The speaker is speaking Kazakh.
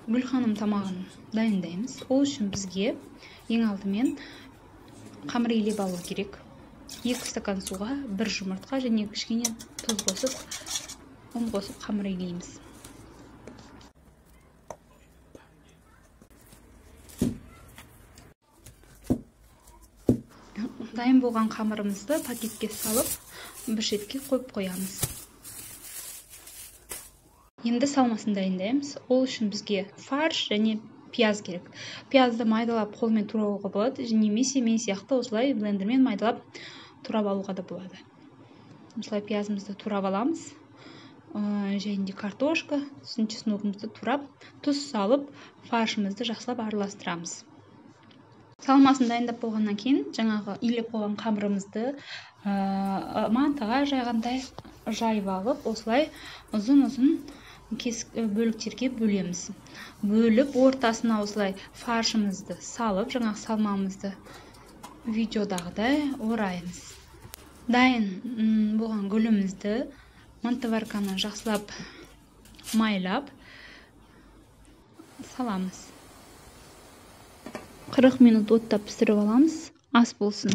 Гүлханым тамағын дайындаймыз. Ол үшін бізге ең алдымен қамыр илеп алу керек. 2 стакан суға 1 жұмыртқа және кішкене тұз қосып, ұн қосып қамыр илейміз. Дайын болған қамырымызды пакетке салып, бір шетке қойып қоямыз. Енді салмасын дайындаймыз. Ол үшін бізге фарш және пияз керек. Пиязды майдалап қолмен турауға болады, немесе мен сияқты осылай блендермен майдалап турап алуға да болады. Осылай пиязымызды турап аламыз. Және де картошка, чесногымызды турап, тұз салып, фаршымызды жақсылап араластырамыз. Салмасын дайындап болғаннан кейін, жаңағы илеп қойған қамырымызды мантыға жайғандай жайып алып, осылай ұзын-ұзын бөліктерге бөлеміз. Бөліп, ортасына осылай фаршымызды салып, жаңағы салмамызды видеодағыдай ораймыз. Дайын болған гүлімізді мантыварканы жақсылап майлап саламыз. 40 минут оттап пісіріп аламыз, ас болсын.